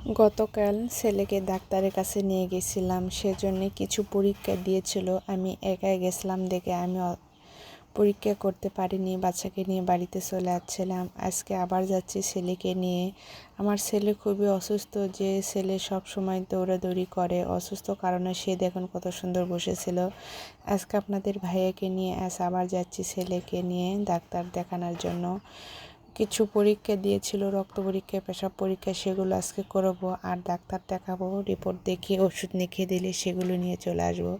গতকাল ছেলেকে ডাক্তারের কাছে নিয়ে গেছিলাম, সেজন্য কিছু পরীক্ষা দিয়েছিল। আমি একাই গেছিলাম দেখে আমি পরীক্ষা করতে পারিনি, বাচ্চাকে নিয়ে বাড়িতে চলে আসছিলাম। আজকে আবার যাচ্ছি ছেলেকে নিয়ে। আমার ছেলে খুবই অসুস্থ, যে ছেলে সব সময় দৌড়াদৌড়ি করে, অসুস্থ কারণে সে দেখুন কত সুন্দর বসেছিল। আজকে আপনাদের ভাইয়াকে নিয়ে আবার যাচ্ছি ছেলেকে নিয়ে ডাক্তার দেখানোর জন্য। কিছু পরীক্ষা দিয়েছিল, রক্ত পরীক্ষা, পেশাব পরীক্ষা, সেগুলো আজকে করব আর ডাক্তার দেখাবো। রিপোর্ট দেখিয়ে ওষুধ লিখে দিলে সেগুলো নিয়ে চলে আসবো।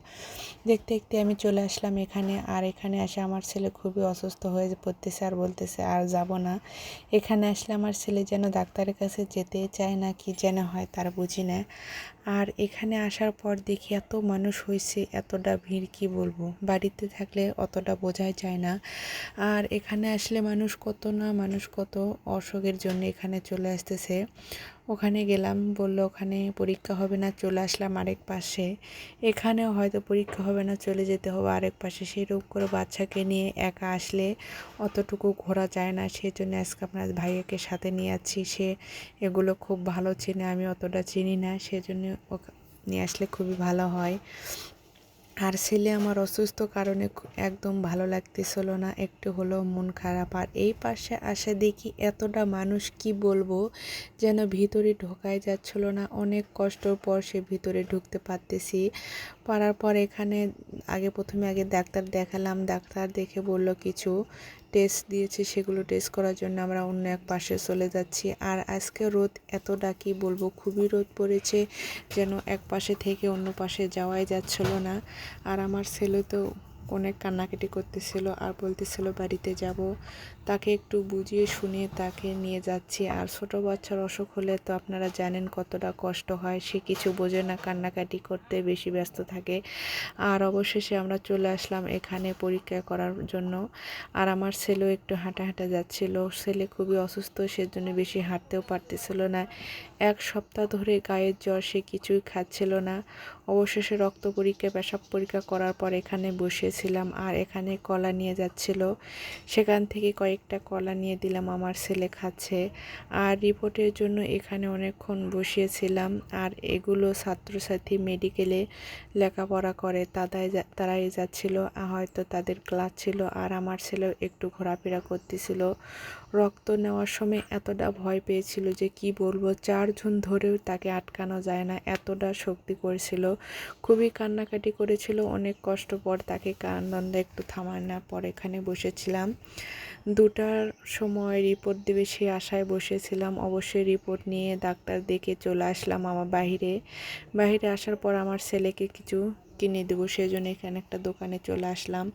দেখতে দেখতে আমি চলে আসলাম এখানে। আর এখানে এসে আমার ছেলে খুবই অসুস্থ হয়ে পড়তেছে আর বলতেছে আর যাব না। এখানে আসলে আমার ছেলে যেন ডাক্তারের কাছে যেতে চায় না, কি যেন হয় তার বুঝি না। আর এখানে আসার পর দেখি এত মানুষ হয়েছে, এতটা ভিড় কি বলবো, বাড়িতে থাকলে অতটা বোঝাই যায় না। আর এখানে আসলে মানুষ কত অসুখের জন্য এখানে চলে আসতেছে। ওখানে গেলাম, বললো ওখানে পরীক্ষা হবে না, চলে আসলাম আরেক পাশে। এখানেও হয়তো পরীক্ষা হবে না, চলে যেতে হবে আরেক পাশে। সেরকম করে বাচ্চাকে নিয়ে একা আসলে অতটুকু ঘোরা যায় না, সেই জন্য আজকে আপনার ভাইয়াকে সাথে নিয়ে যাচ্ছি। সে এগুলো খুব ভালো চিনে, আমি অতটা চিনি না, সেজন্য নিয়ে আসলে খুবই ভালো হয়। আর ছেলে আমার অসুস্থ কারণে একদম ভালো লাগতেছিল না, একটু হলেও মন খারাপ। আর এই পাশে আসে দেখি এতটা মানুষ, কি বলবো, যেন ভিতরে ঢোকাই যাচ্ছিল না। অনেক কষ্টর পর সে ভিতরে ঢুকতে পারতেছি। পারার পর এখানে প্রথমে ডাক্তার দেখালাম। ডাক্তার দেখে বলল কিছু টেস্ট দিয়েছে, সেগুলো টেস্ট করার জন্য আমরা অন্য এক পাশে চলে যাচ্ছি। আর আজকে রোদ এতটা কি বলবো, খুবই রোদ পড়েছে, যেন এক পাশে থেকে অন্য পাশে যাওয়াই যাচ্ছিল না। আর আমার ছেলে তো অনেক কান্নাকাটি করতেছিল আর বলতেছিল বাড়িতে যাব। তাকে একটু বুঝিয়ে শুনিয়ে তাকে নিয়ে যাচ্ছি। আর ছোট বাচ্চার অসুখ হলে তো আপনারা জানেন কতটা কষ্ট হয়, সে কিছু বোঝে না, কান্নাকাটি করতে বেশি ব্যস্ত থাকে। আর অবশেষে আমরা চলে আসলাম এখানে পরীক্ষা করার জন্য। আর আমার ছেলেও একটু হাঁটা যাচ্ছিল। ছেলে খুবই অসুস্থ, সেজন্য বেশি হাঁটতেও পারতেছিল না। এক সপ্তাহ ধরে গায়ের জ্বর, সে কিছুই খাচ্ছিল না। অবশেষে রক্ত পরীক্ষা, পেশাব পরীক্ষা করার পর এখানে বসেছিলাম। আর এখানে কলা নিয়ে যাচ্ছিল, সেখান থেকে কয়েকটা কলা নিয়ে দিলাম, আমার ছেলে খাচ্ছে। আর রিপোর্টের জন্য এখানে অনেকক্ষণ বসিয়েছিলাম। আর এগুলো ছাত্রছাত্রী মেডিকেলে লেখাপড়া করে, তারাই যাচ্ছিল, হয়তো তাদের ক্লাস ছিল। আর আমার ছেলেও একটু ঘোরাফেরা করতেছিল। রক্ত নেওয়ার সময় এতটা ভয় পেয়েছিল যে কি বলবো, 4 জন ধরেও তাকে আটকানো যায় না, এতটা শক্তি করেছিল। খুবই কান্নাকাটি করেছিল, অনেক কষ্ট পর তাকে কান্নাটা একটু থামানোর পর এখানে বসেছিলাম। 2টার সময় রিপোর্ট দেবে সে আশায় বসেছিলাম। অবশ্যই রিপোর্ট নিয়ে ডাক্তার দেখে চলে আসলাম আমার বাইরে আসার পর আমার ছেলেকে কিছু কিনে দেবো, সেজন্য এখানে একটা দোকানে চলে আসলাম।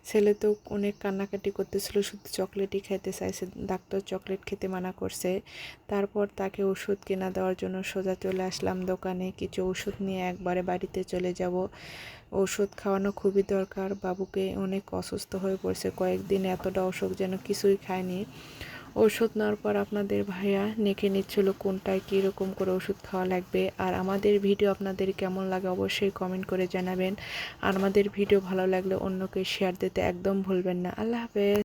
ছেলে তো অনেক কান্নাকাটি করতেছিল, শুধু চকলেটই খেতে চাইছে, ডাক্তার চকলেট খেতে মানা করছে। তারপর তাকে ওষুধ কিনা দেওয়ার জন্য সোজা চলে আসলাম দোকানে। কিছু ওষুধ নিয়ে একবারে বাড়িতে চলে যাব। ওষুধ খাওয়ানো খুবই দরকার, বাবুকে অনেক অসুস্থ হয়ে পড়ছে কয়েকদিন, এতটা অসুখ যেন কিছুই খায়নি। ওষুধ নেওয়ার পর আপনাদের ভাইয়া নেখে নিচ্ছিল কোনটায় কীরকম করে ওষুধ খাওয়া লাগবে। আর আমাদের ভিডিও আপনাদের কেমন লাগে অবশ্যই কমেন্ট করে জানাবেন। আর আমাদের ভিডিও ভালো লাগলে অন্যকে শেয়ার দিতে একদম ভুলবেন না। আল্লাহ হাফেজ।